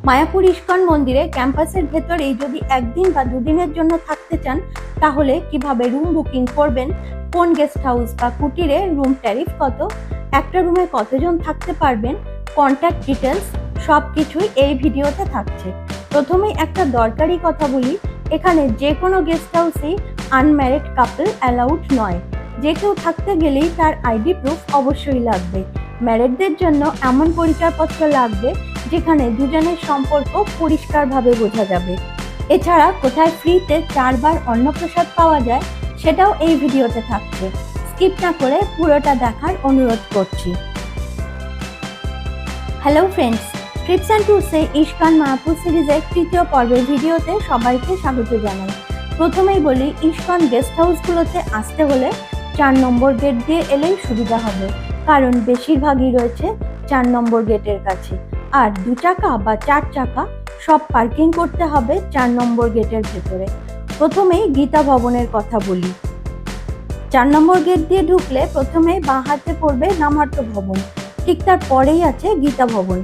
Mayapur ISKCON মন্দিরে ক্যাম্পাসের ভেতরেই যদি একদিন বা দুদিনের জন্য থাকতে চান, তাহলে কিভাবে রুম বুকিং করবেন, কোন গেস্ট হাউস বা কুটিরে রুম ট্যারিফ কত, একটা রুমে কতজন থাকতে পারবেন, কন্ট্যাক্ট ডিটেলস সবকিছুই এই ভিডিওতে থাকছে। প্রথমেই একটা দরকারি কথা বলি, এখানে যে কোনো গেস্ট হাউসেই আনম্যারিড কাপল অ্যালাউড নয়। যে কেউ থাকতে গেলেই তার আইডি প্রুফ অবশ্যই লাগবে। ম্যারিডদের জন্য এমন পরিচয়পত্র লাগবে যেখানে দুজনের সম্পর্ক পরিষ্কারভাবে বোঝা যাবে। এছাড়া কোথায় ফ্রিতে 4 বার অন্নপ্রসাদ পাওয়া যায় সেটাও এই ভিডিওতে থাকছে। স্কিপ না করে পুরোটা দেখার অনুরোধ করছি। হ্যালো ফ্রেন্ডস, ট্রিপস অ্যান্ড ট্যুরসে ইস্কন মায়াপুর সিরিজের তৃতীয় পর্বের ভিডিওতে সবাইকে স্বাগত জানাই। প্রথমেই বলি, ইস্কন গেস্ট হাউসগুলোতে আসতে হলে 4 নম্বর গেট দিয়ে এলেই সুবিধা হবে, কারণ বেশিরভাগই রয়েছে 4 নম্বর গেটের কাছে। আর 2 চাকা বা 4 চাকা সব পার্কিং করতে হবে 4 নম্বর গেটের ভেতরে। প্রথমেই গীতা ভবনের কথা বলি। 4 নম্বর গেট দিয়ে ঢুকলে প্রথমেই বাঁ হাতে পড়বে নামহাট্ট ভবন, ঠিক তার পরেই আছে গীতা ভবন।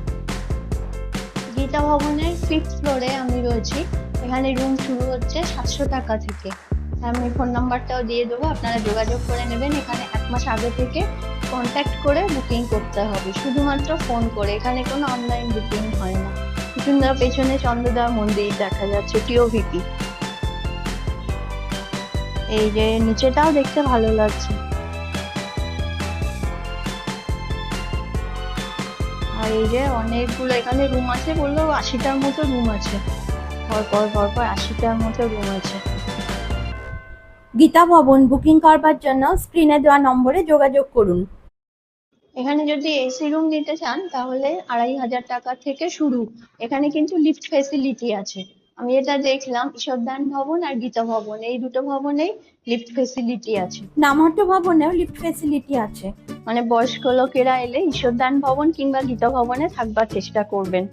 গীতা ভবনের 5th ফ্লোরে আমি রয়েছি। এখানে রুম শুরু হচ্ছে 700 টাকা থেকে। আমি ফোন নাম্বারটাও দিয়ে দেবো, আপনারা যোগাযোগ করে নেবেন। এখানে 1 মাস আগে থেকে কন্ট্যাক্ট করে বুকিং করতে হবে, শুধুমাত্র ফোন করে। এখানে কোনো অনলাইন বুকিং হয় না। সুন্দর পেছনে চন্দ্রদা মন্দির দেখা যাচ্ছে, টিওভিপি। এই যে নিচেটাও দেখতে ভালো লাগছে। আর এই যে অনেকগুলো এখানে রুম আছে, বললেও 80টার মতো রুম আছে। পরপর 80টার মতো রুম আছে। গীতা ভবন বুকিং করবার জন্য স্ক্রিনে দেওয়া নম্বরে যোগাযোগ করুন। এখানে যদি এসি রুম নিতে চান তাহলে 2500 টাকা থেকে শুরু। এখানে কিন্তু লিফট ফেসিলিটি আছে। আমি এটা দেখলাম, ঈশ্বরদান ভবন আর গীতা ভবন, এই দুটো ভবনেই লিফট ফেসিলিটি আছে। নামহাট্ট ভবনেও লিফট ফেসিলিটি আছে। মানে বয়স্ক লোকেরা এলে ঈশ্বরদান ভবন কিংবা গীতা ভবনে থাকবার চেষ্টা করবেন।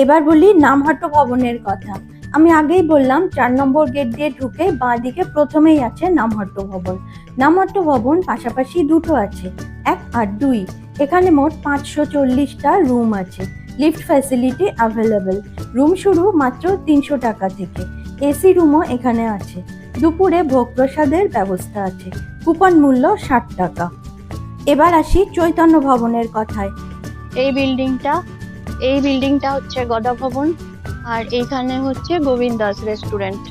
এবার বলি নামহাট্ট ভবনের কথা। আমি আগেই বললাম 4 নম্বর গেট দিয়ে ঢুকে বাঁ দিকে প্রথমেই আছে নামহাট্ট ভবন। নামহাট্ট ভবন পাশাপাশি দুটো আছে, 1 আর 2। এখানে মোট 540টা রুম আছে। Lift facility available. রুম শুরু মাত্র 300 টাকা থেকে। এসি রুমও এখানে আছে। দুপুরে ভোগ প্রসাদের ব্যবস্থা আছে। কুপন মূল্য 60 টাকা। এবার আসি চৈতন্য ভবনের কথায়। এই বিল্ডিংটা হচ্ছে গদা ভবন, আর এইখানে হচ্ছে গোবিন্দ দাস রেস্টুরেন্ট।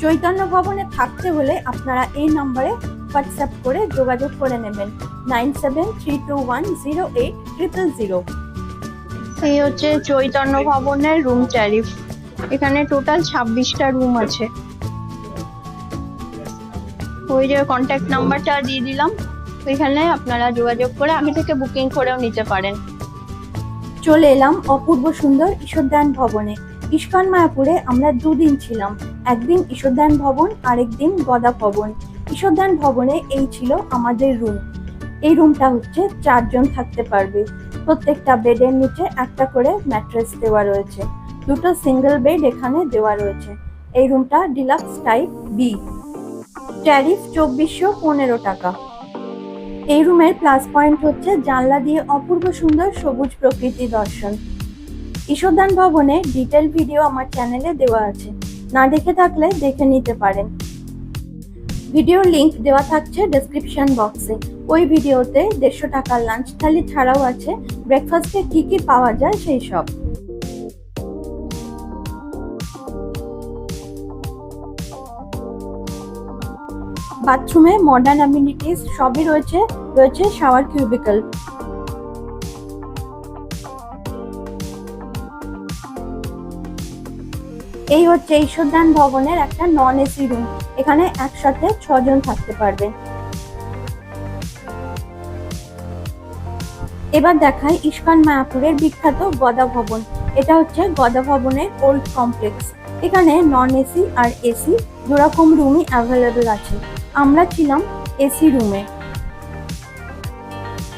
চৈতন্য ভবনে থাকতে হলে আপনারা এই নম্বরে হোয়াটসঅ্যাপ করে যোগাযোগ করে নেবেন, 9732108000। এই হচ্ছে চৈতন্য ভবনের রুম ট্যারিফ। এখানে টোটাল 26টা রুম আছে। ওই যে কন্ট্যাক্ট নাম্বারটা দিয়ে দিলাম, ওইখানে আপনারা যোগাযোগ করে আগে থেকে বুকিং করেও নিতে পারেন। চলে এলাম অপূর্ব সুন্দর ঈশ্বরদান ভবনে। ইস্কন মায়াপুরে আমরা 2 দিন ছিলাম, একদিন ঈশ্বরদান ভবন, আরেকদিন গদা ভবন। ঈশ্বরদান ভবনে এই ছিল আমাদের রুম। এই রুমটা হচ্ছে 4 জন থাকতে পারবে। প্রত্যেকটা বেডের নিচে একটা করে ম্যাট্রেস দেওয়া রয়েছে। 2টো সিঙ্গেল বেড এখানে দেওয়া রয়েছে। এই রুমটা ডিলাক্স টাইপ বি। ট্যারিফ 2415 টাকা। এই রুমের প্লাস পয়েন্ট হচ্ছে জানলা দিয়ে অপূর্ব সুন্দর সবুজ প্রকৃতি দর্শন। ঈশ্বরদান ভবনের ডিটেল ভিডিও আমার চ্যানেলে দেওয়া আছে, না দেখে থাকলে দেখে নিতে পারেন। ভিডিওর লিংক দেওয়া থাকছে ডেসক্রিপশন বক্সে। ওই ভিডিওতে 150 টাকার লাঞ্চ থালি ছাড়াও আছে ব্রেকফাস্টে কি কি পাওয়া যায় সেই সব। বাথরুমে মডার্ন অ্যামিনিটিস সবই রয়েছে। Shower cubicle. এই হচ্ছে ঈশ্বরদান ভবনের একটা নন এসি রুম। এখানে একসাথে 6 জন থাকতে পারবেন। এবার দেখাই ইস্কন মায়াপুরের বিখ্যাত গদা ভবন। এটা হচ্ছে গদা ভবনের ওল্ড কমপ্লেক্স। এখানে নন এসি আর এসি দুরকম রুমই অ্যাভেলেবেল আছে। আমরা ছিলাম এসি রুমে।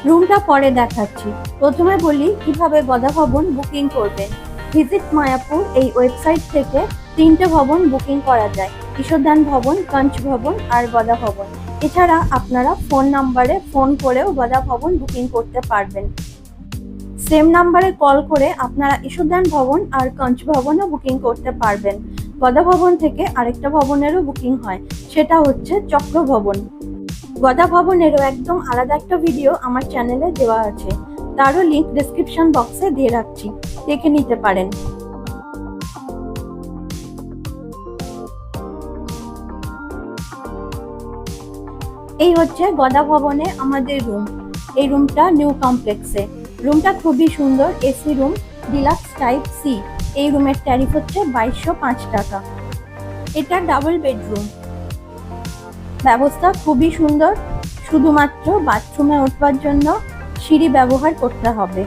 রুমটা পরে দেখাচ্ছি। প্রথমে বলি কিভাবে গদা ভবন বুকিং করবেন। ভিজিট মায়াপুর এই ওয়েবসাইট থেকে 3টে ভবন বুকিং করা যায়, ঈশ্বরদান ভবন, কাঞ্চ ভবন আর গদা ভবন। এছাড়া আপনারা ফোন নাম্বারে ফোন করেও গদা ভবন বুকিং করতে পারবেন। সেম নাম্বারে কল করে আপনারা ঈশ্বরদান ভবন আর কঞ্চ ভবনও বুকিং করতে পারবেন। গদা ভবন থেকে আরেকটা ভবনেরও বুকিং হয়, সেটা হচ্ছে চক্র ভবন। গদা ভবনেরও একদম আলাদা একটা ভিডিও আমার চ্যানেলে দেওয়া আছে, তারও লিংক ডেসক্রিপশন বক্সে দিয়ে রাখছি, দেখে নিতে পারেন। এই হচ্ছে গদা ভবনে আমাদের রুম। এই রুমটা নিউ কমপ্লেক্সে। রুমটা খুবই সুন্দর, AC room, deluxe type C. এই রুমের ট্যারিফ হচ্ছে 2205 টাকা। এটা ডাবল বেডরুম। ব্যবস্থা খুবই সুন্দর, শুধুমাত্র বাথরুমে উঠবার জন্য সিঁড়ি ব্যবহার করতে হবে।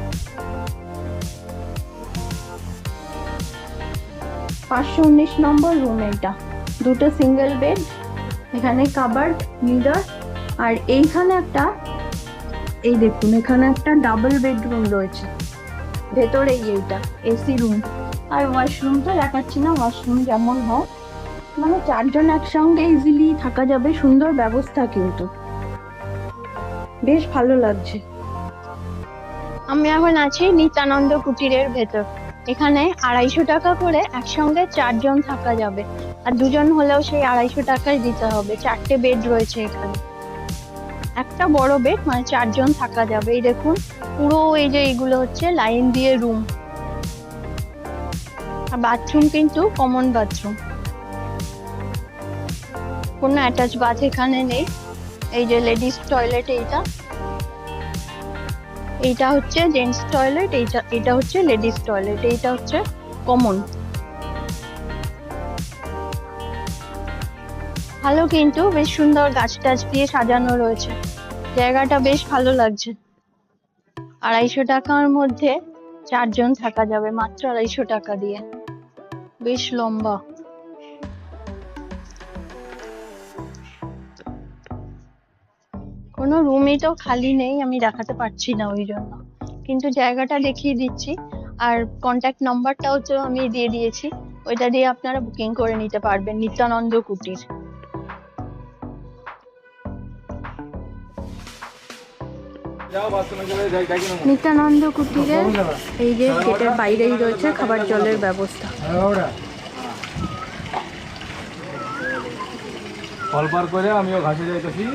519 নম্বর রুম এটা। দুটো সিঙ্গেল বেড, এখানে কাবার্ড, মিরর, আর এইখানে একটা, এই দেখুন এখানে একটা ডাবল বেডরুম রয়েছে ভেতরেই। এইটা এসি রুম। আর ওয়াশরুমটা দেখাচ্ছি না, ওয়াশরুম যেমন হোক, মানে 4 জন একসঙ্গে ইজিলি থাকা যাবে। সুন্দর ব্যবস্থা, কিন্তু বেশ ভালো লাগছে। আমি এখন আছি নিত্যানন্দ কুটিরের ভেতর। এখানে 250 টাকা করে একসঙ্গে 4 জন থাকা যাবে, আর 2 জন হলেও সেই 250 টাকাই দিতে হবে। 4টে বেড রয়েছে এখানে, একটা বড় বেড, মানে 4 জন থাকা যাবে। এই দেখুন পুরো এই যে এইগুলো হচ্ছে লাইন দিয়ে রুম। আর বাথরুম কিন্তু কমন বাথরুম, কোনো অ্যাটাচ বাথ এখানে নেই। এই যে লেডিস টয়লেট, এইটা হচ্ছে জেন্টস টয়লেট, এটা হচ্ছে লেডিস টয়লেট, এইটা হচ্ছে কমন। ভালো, কিন্তু বেশ সুন্দর গাছ টাছ দিয়ে সাজানো রয়েছে। জায়গাটা বেশ ভালো লাগছে। 250 টাকার মধ্যে 4 জন থাকা যাবে, মাত্র 250 টাকা দিয়ে। বেশ লম্বা। কোনো রুমই তো খালি নেই, আমি দেখাতে পারছি না ওই জন্য, কিন্তু জায়গাটা দেখিয়ে দিচ্ছি। আর কন্ট্যাক্ট নাম্বারটাও তো আমি দিয়ে দিয়েছি, ওইটা দিয়ে আপনারা বুকিং করে নিতে পারবেন। নিত্যানন্দ কুটির। নিত্যানন্দ কুটিরে এই যে গেটের বাইরেই রয়েছে খাবার জলের ব্যবস্থা। কল পার করে আমিও ঘাসে যাইতেছি।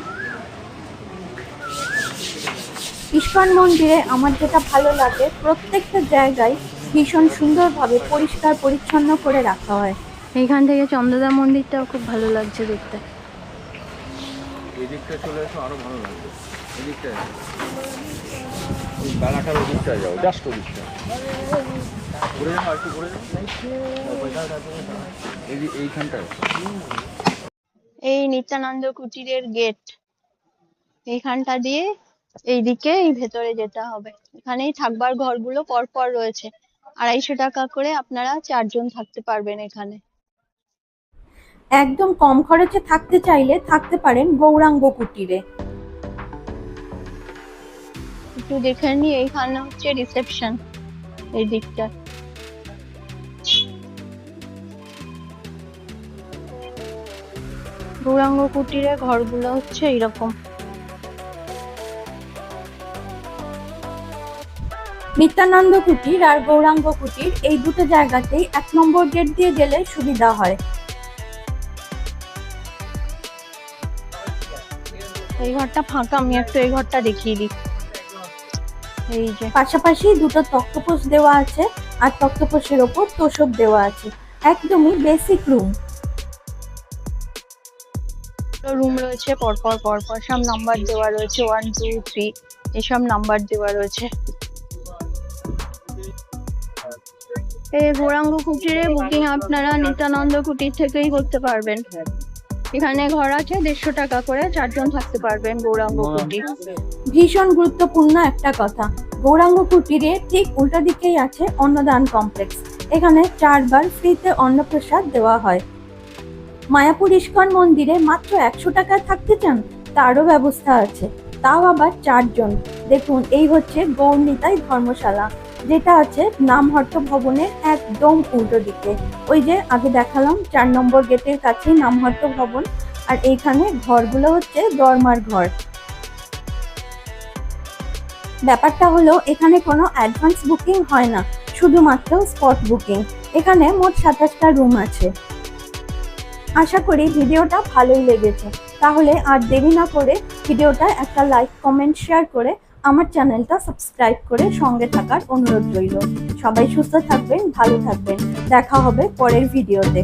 ইস্কন মন্দিরে আমার যেটা ভালো লাগে, প্রত্যেকটা জায়গায় ভীষণ সুন্দরভাবে পরিষ্কার পরিচ্ছন্ন করে রাখা হয়। এইখান থেকে চন্দ্রদা মন্দিরটাও খুব ভালো লাগছে দেখতে। এদিকটা চলে এসো, আরো ভালো লাগবে। এদিকটা ওই বেলাটার ওদিকটা যাও, জাস্ট ওদিকটা ঘুরে যাও, একটু ঘুরে যাও। এইখানটায় এই নিত্যানন্দ কুটিরের গেট, এইখানটা দিয়ে এইদিকে এই ভেতরে যেতে হবে। এখানেই থাকবার ঘরগুলো পরপর রয়েছে। 250 টাকা করে আপনারা 4 জন থাকতে পারবেন এখানে। একদম কম খরচে থাকতে চাইলে থাকতে পারেন গৌরাঙ্গ কুটিরে। একটু দেখে নি, এইখানে হচ্ছে রিসেপশন, এই দিকটা। গৌরাঙ্গ কুটিরে ঘরগুলো হচ্ছে এইরকম। নিত্যানন্দ কুটির আর গৌরাঙ্গ কুটির এই দুটো জায়গাতেই 1 নম্বর গেট দিয়ে গেলে সুবিধা হয়। এই ঘরটা ফাঁকা, আমি একটু এই ঘরটা দেখিয়ে দিই। এই যে পাশাপাশি দুটো তক্তপোষ দেওয়া আছে, আর তক্তপোষের ওপর তোষক দেওয়া আছে। একদমই বেসিক রুম। রুম রয়েছে পরপর পরপর, সব নাম্বার দেওয়া রয়েছে, 1 2 3 এসব নাম্বার দেওয়া রয়েছে। এই গৌরাঙ্গ কুটিরে বুকিং আপনারা নিত্যানন্দ কুটির থেকেই করতে পারবেন। এখানে ঘর আছে 150 টাকা করে, 4 জন থাকতে পারবেন গৌরাঙ্গ কুটির। ভীষণ গুরুত্বপূর্ণ একটা কথা, গৌরাঙ্গ কুটিরে ঠিক উল্টো দিকেই আছে অন্নদান কমপ্লেক্স। এখানে 4 বার ফ্রিতে অন্নপ্রসাদ দেওয়া হয়। মায়াপুর ইস্কন মন্দিরে মাত্র 100 টাকায় থাকতে চান, তারও ব্যবস্থা আছে, তাও আবার 4 জন। দেখুন, এই হচ্ছে গৌরনিতাই ধর্মশালা, যেটা আছে নামহট্ট ভবনের একদম উল্টো দিকে। ওই যে আগে দেখালাম 4 নম্বর গেটের কাছেই নামহট্ট ভবন, আর এইখানে ঘরগুলো হচ্ছে দরমার ঘর। ব্যাপারটা হলো এখানে কোনো অ্যাডভান্স বুকিং হয় না, শুধুমাত্র স্পট বুকিং। এখানে মোট 27টা রুম আছে। আশা করি ভিডিওটা ভালোই লেগেছে। তাহলে আর দেরি না করে ভিডিওটা একটা লাইক, কমেন্ট, শেয়ার করে আমার চ্যানেলটা সাবস্ক্রাইব করে সঙ্গে থাকার অনুরোধ রইল। সবাই সুস্থ থাকবেন, ভালো থাকবেন। দেখা হবে পরের ভিডিওতে।